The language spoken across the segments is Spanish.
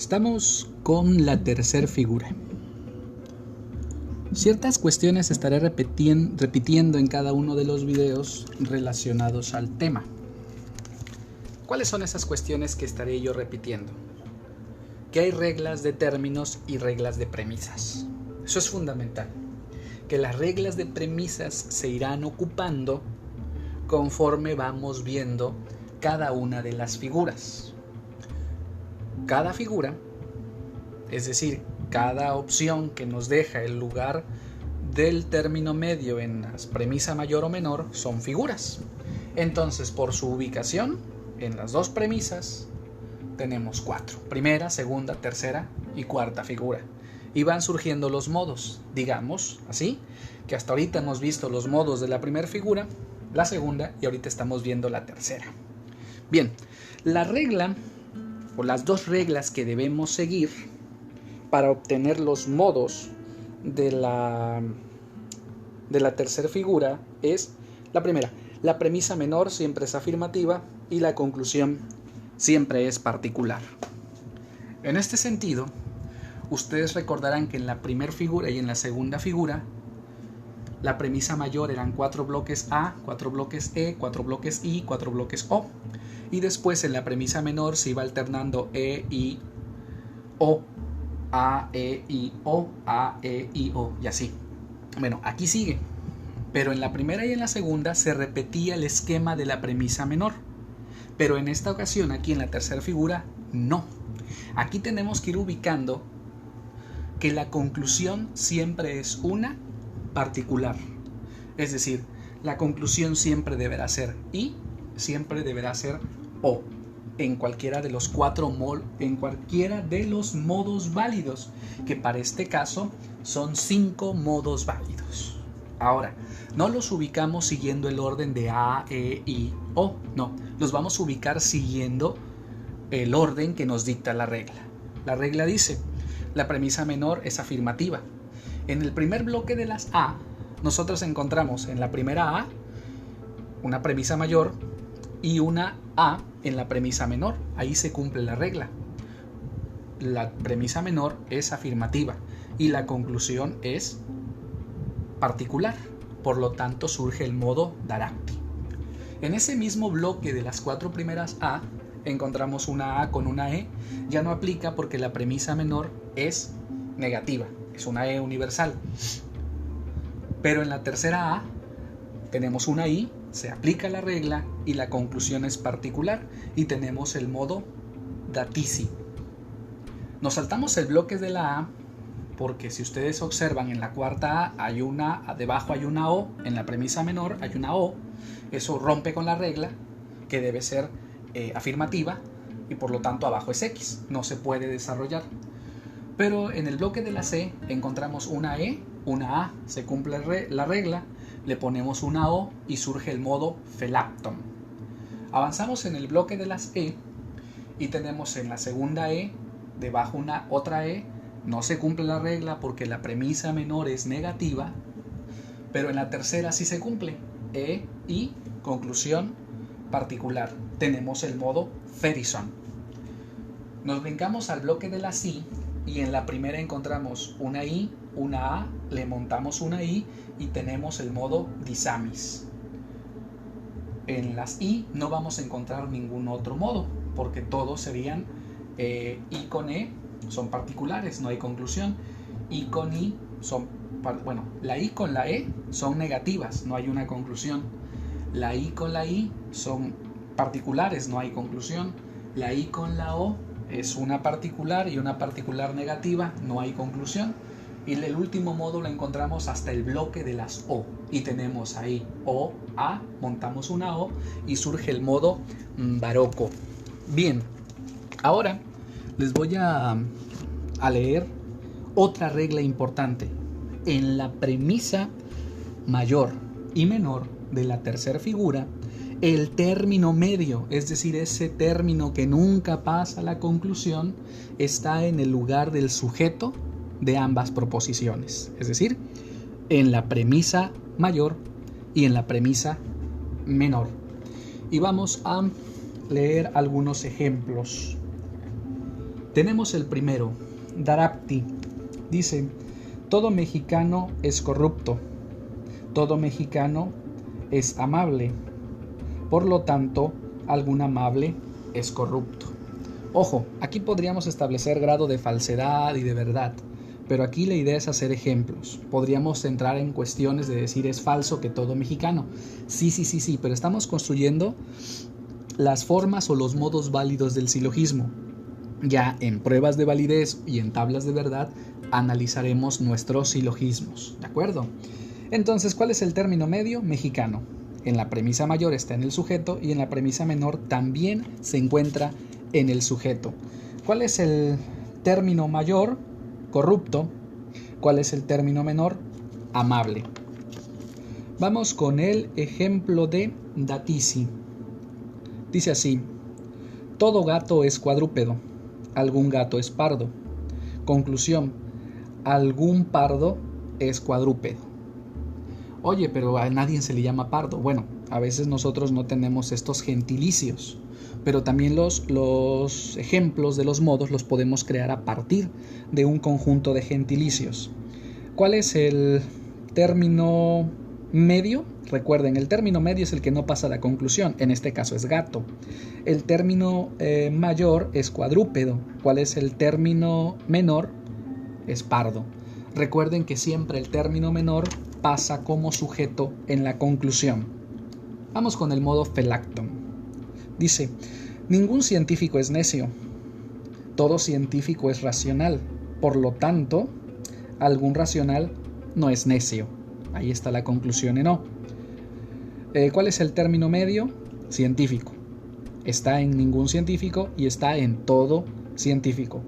Estamos con la tercera figura. Ciertas cuestiones estaré repitiendo en cada uno de los videos relacionados al tema. ¿Cuáles son esas cuestiones que estaré yo repitiendo? Que hay reglas de términos y reglas de premisas. Eso es fundamental. Que las reglas de premisas se irán ocupando conforme vamos viendo cada una de las figuras. Cada figura, es decir, cada opción que nos deja el lugar del término medio en la premisa mayor o menor son figuras. Entonces, por su ubicación en las dos premisas tenemos 4. Primera, segunda, tercera y cuarta figura. Y van surgiendo los modos, digamos así, que hasta ahorita hemos visto los modos de la primera figura, la segunda y ahorita estamos viendo la tercera. Bien, la regla o las dos reglas que debemos seguir para obtener los modos de la tercera figura es la primera. La premisa menor siempre es afirmativa y la conclusión siempre es particular. En este sentido, ustedes recordarán que en la primera figura y en la segunda figura, la premisa mayor eran 4 bloques A, 4 bloques E, 4 bloques I, 4 bloques O. Y después en la premisa menor se iba alternando E, I, O, A, E, I, O, A, E, I, O y así. Bueno, aquí sigue. Pero en la primera y en la segunda se repetía el esquema de la premisa menor. Pero en esta ocasión, aquí en la tercera figura, no. Aquí tenemos que ir ubicando que la conclusión siempre es una particular. Es decir, la conclusión siempre deberá ser I, siempre deberá ser O, en cualquiera de los modos válidos, que para este caso son 5 modos válidos. Ahora, no los ubicamos siguiendo el orden de A, E, I, O, no, los vamos a ubicar siguiendo el orden que nos dicta la regla. La regla dice, la premisa menor es afirmativa. En el primer bloque de las A, nosotros encontramos en la primera A una premisa mayor y una A en la premisa menor. Ahí se cumple la regla. La premisa menor es afirmativa y la conclusión es particular. Por lo tanto, surge el modo Daracti. En ese mismo bloque de las 4 primeras A, encontramos una A con una E. Ya no aplica porque la premisa menor es negativa. Es una E universal. Pero en la tercera A tenemos una I, se aplica la regla y la conclusión es particular y tenemos el modo Datici. Nos saltamos el bloque de la A porque si ustedes observan en la cuarta A hay una, debajo hay una O, en la premisa menor hay una O, eso rompe con la regla que debe ser afirmativa y por lo tanto abajo es X, no se puede desarrollar. Pero en el bloque de la C encontramos una E, una A, se cumple la regla, le ponemos una O y surge el modo Felapton. Avanzamos en el bloque de las E y tenemos en la segunda E, debajo otra E, no se cumple la regla porque la premisa menor es negativa, pero en la tercera sí se cumple, E y conclusión particular. Tenemos el modo Ferguson. Nos brincamos al bloque de la Si y en la primera encontramos una I, una A, le montamos una I y tenemos el modo Disamis. En las I no vamos a encontrar ningún otro modo porque todos serían I con E son particulares, no hay conclusión. I con I la I con la E son negativas, no hay una conclusión. La I con la I son particulares, no hay conclusión. La I con la O es una particular y una particular negativa, no hay conclusión. Y el último modo lo encontramos hasta el bloque de las O. Y tenemos ahí O, A, montamos una O y surge el modo barroco. Bien, ahora les voy a leer otra regla importante. En la premisa mayor y menor de la tercera figura, el término medio, es decir, ese término que nunca pasa a la conclusión, está en el lugar del sujeto de ambas proposiciones, es decir, en la premisa mayor y en la premisa menor. Y vamos a leer algunos ejemplos. Tenemos el primero, Darapti. Dice: todo mexicano es corrupto, todo mexicano es amable, por lo tanto, algún amable es corrupto. Ojo, aquí podríamos establecer grado de falsedad y de verdad, pero aquí la idea es hacer ejemplos. Podríamos entrar en cuestiones de decir es falso que todo mexicano. Sí, pero estamos construyendo las formas o los modos válidos del silogismo. Ya en pruebas de validez y en tablas de verdad analizaremos nuestros silogismos, ¿de acuerdo? Entonces, ¿cuál es el término medio? Mexicano. En la premisa mayor está en el sujeto y en la premisa menor también se encuentra en el sujeto. ¿Cuál es el término mayor? Corrupto. ¿Cuál es el término menor? Amable. Vamos con el ejemplo de Datisi. Dice así: todo gato es cuadrúpedo, algún gato es pardo. Conclusión: algún pardo es cuadrúpedo. Oye, pero a nadie se le llama pardo. Bueno, a veces nosotros no tenemos estos gentilicios, pero también los ejemplos de los modos los podemos crear a partir de un conjunto de gentilicios. ¿Cuál es el término medio? Recuerden, el término medio es el que no pasa a la conclusión, en este caso es gato. El término mayor es cuadrúpedo. ¿Cuál es el término menor? Es pardo. Recuerden que siempre el término menor pasa como sujeto en la conclusión. Vamos con el modo Felapton. Dice: ningún científico es necio, todo científico es racional, por lo tanto, algún racional no es necio. Ahí está la conclusión en O. ¿Cuál es el término medio? Científico. Está en ningún científico y está en todo científico.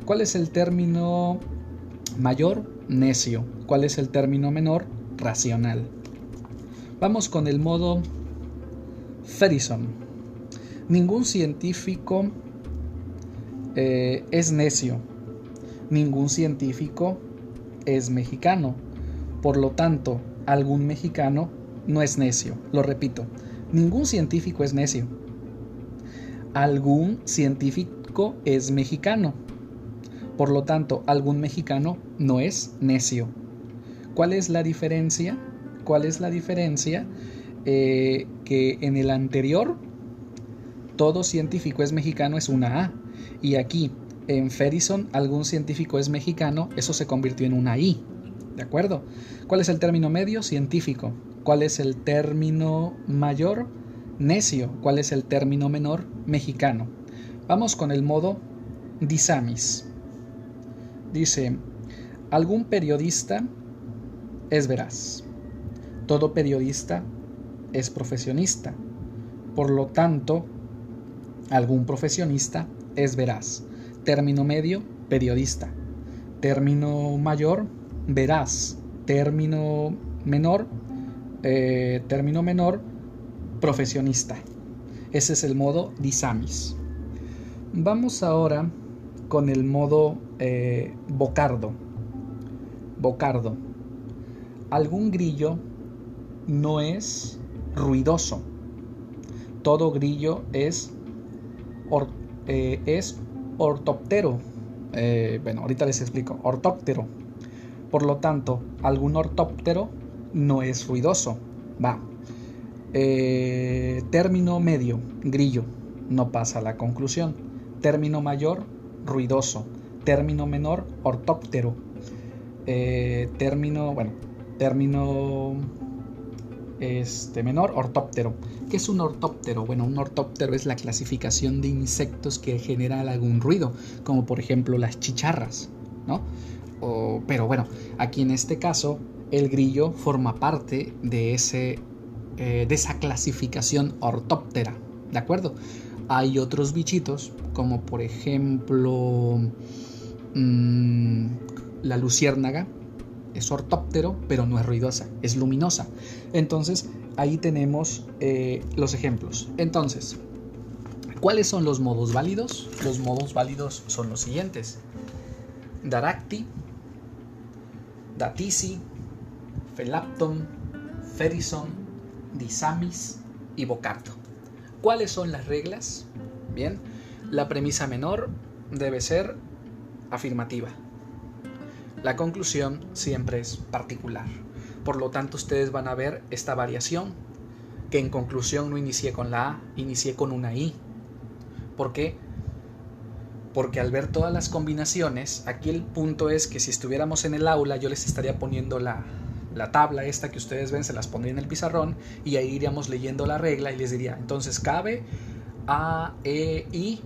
¿Cuál es el término mayor? Necio. ¿Cuál es el término menor? Racional. Vamos con el modo Ferguson. Ningún científico es necio. Ningún científico es mexicano. Por lo tanto, algún mexicano no es necio. Lo repito, ningún científico es necio. Algún científico es mexicano. Por lo tanto, algún mexicano no es necio. ¿Cuál es la diferencia? ¿Cuál es la diferencia? Que en el anterior, todo científico es mexicano es una A. Y aquí, en Ferguson, algún científico es mexicano, eso se convirtió en una I. ¿De acuerdo? ¿Cuál es el término medio? Científico. ¿Cuál es el término mayor? Necio. ¿Cuál es el término menor? Mexicano. Vamos con el modo Disamis. Dice: algún periodista es veraz. Todo periodista es profesionista. Por lo tanto, algún profesionista es veraz. Término medio, periodista. término mayor, veraz, término menor, profesionista. Ese es el modo disamis. Vamos ahora con el modo bocardo. Bocardo. Algún grillo no es ruidoso. Todo grillo es ortóptero. Bueno, ahorita les explico. Ortóptero. Por lo tanto, algún ortóptero no es ruidoso. Va. Término medio, grillo, no pasa a la conclusión. Término mayor, ruidoso. Término menor, ortóptero. Término menor, ortóptero. ¿Qué es un ortóptero? Bueno, un ortóptero es la clasificación de insectos que generan algún ruido, como por ejemplo las chicharras, ¿no? Pero bueno, aquí en este caso el grillo forma parte de esa clasificación ortóptera, ¿de acuerdo? Hay otros bichitos, como por ejemplo la luciérnaga, es ortóptero, pero no es ruidosa, es luminosa. Entonces, ahí tenemos los ejemplos. Entonces, ¿cuáles son los modos válidos? Los modos válidos son los siguientes: Daracti, Datisi, Felapton, Ferison, Disamis y Bocardo. ¿Cuáles son las reglas? Bien, la premisa menor debe ser afirmativa. La conclusión siempre es particular. Por lo tanto, ustedes van a ver esta variación, que en conclusión no inicié con la A, inicié con una I. ¿Por qué? Porque al ver todas las combinaciones, aquí el punto es que si estuviéramos en el aula, yo les estaría poniendo la tabla esta que ustedes ven, se las pondría en el pizarrón y ahí iríamos leyendo la regla y les diría, entonces cabe A, E, I.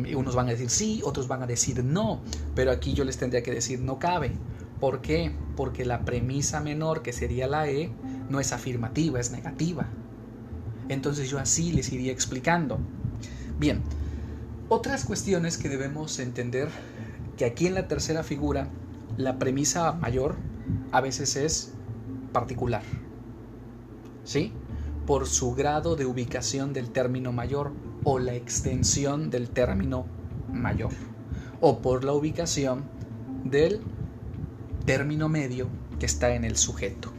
Y unos van a decir sí, otros van a decir no, pero aquí yo les tendría que decir no cabe. ¿Por qué? Porque la premisa menor, que sería la E, no es afirmativa, es negativa. Entonces yo así les iría explicando. Bien, otras cuestiones que debemos entender, que aquí en la tercera figura la premisa mayor a veces es particular, ¿sí? Por su grado de ubicación del término mayor o la extensión del término mayor, o por la ubicación del término medio que está en el sujeto.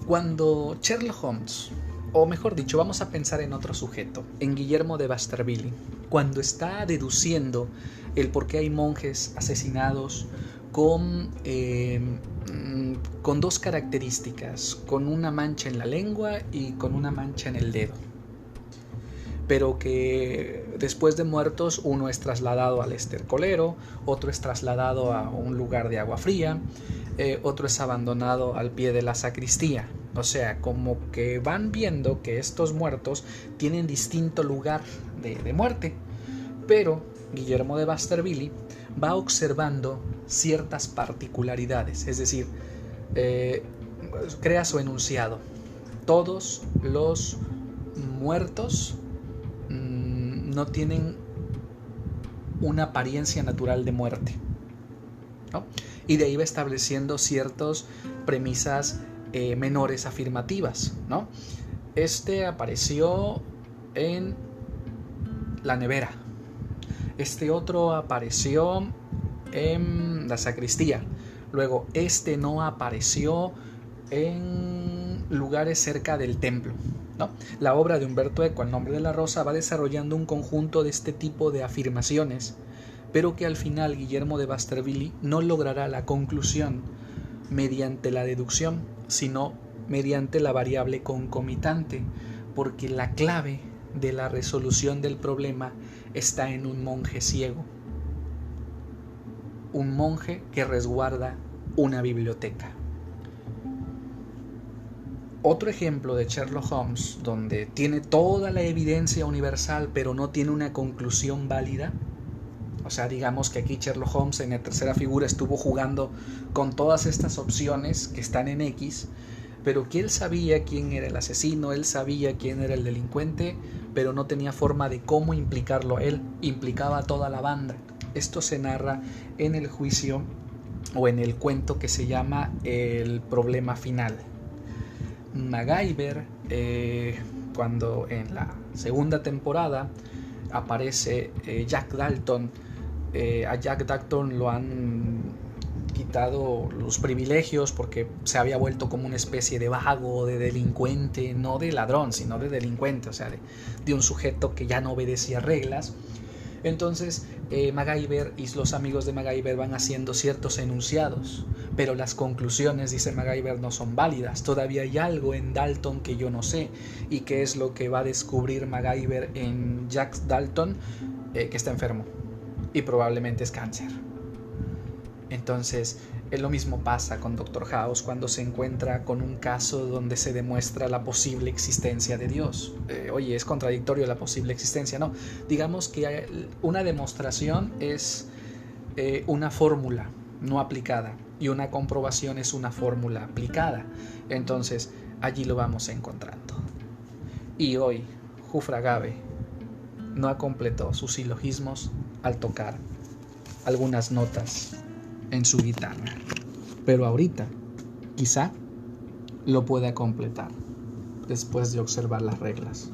Cuando Sherlock Holmes, o mejor dicho, vamos a pensar en otro sujeto, en Guillermo de Baskerville, cuando está deduciendo el por qué hay monjes asesinados con dos características, con una mancha en la lengua y con una mancha en el dedo, pero que después de muertos uno es trasladado al estercolero, otro es trasladado a un lugar de agua fría, otro es abandonado al pie de la sacristía. O sea, como que van viendo que estos muertos tienen distinto lugar de muerte, pero Guillermo de Baskerville va observando ciertas particularidades, es decir, crea su enunciado: todos los muertos no tienen una apariencia natural de muerte, ¿no? Y de ahí va estableciendo ciertas premisas menores afirmativas, ¿no? Este apareció en la nevera, este otro apareció en la sacristía, luego este no apareció en lugares cerca del templo, ¿no? La obra de Humberto Eco, El nombre de la rosa, va desarrollando un conjunto de este tipo de afirmaciones, pero que al final Guillermo de Baskerville no logrará la conclusión mediante la deducción, sino mediante la variable concomitante, porque la clave de la resolución del problema está en un monje ciego, un monje que resguarda una biblioteca. Otro ejemplo de Sherlock Holmes, donde tiene toda la evidencia universal pero no tiene una conclusión válida. O sea, digamos que aquí Sherlock Holmes en la tercera figura estuvo jugando con todas estas opciones que están en X, pero que él sabía quién era el asesino, él sabía quién era el delincuente, pero no tenía forma de cómo implicarlo a él, implicaba a toda la banda. Esto se narra en el juicio o en el cuento que se llama El problema final. MacGyver, cuando en la segunda temporada aparece Jack Dalton, a Jack Dalton lo han quitado los privilegios porque se había vuelto como una especie de vago, de delincuente, no de ladrón, sino de delincuente, o sea, de un sujeto que ya no obedecía reglas. Entonces MacGyver y los amigos de MacGyver van haciendo ciertos enunciados, pero las conclusiones, dice MacGyver, no son válidas. Todavía hay algo en Dalton que yo no sé, y que es lo que va a descubrir MacGyver en Jack Dalton, que está enfermo y probablemente es cáncer. Entonces lo mismo pasa con Dr. House cuando se encuentra con un caso donde se demuestra la posible existencia de Dios. Oye, es contradictorio la posible existencia, no. Digamos que una demostración es una fórmula no aplicada y una comprobación es una fórmula aplicada. Entonces allí lo vamos encontrando. Y hoy Jufra Gabe no completó sus silogismos al tocar algunas notas en su guitarra, pero ahorita quizá lo pueda completar después de observar las reglas.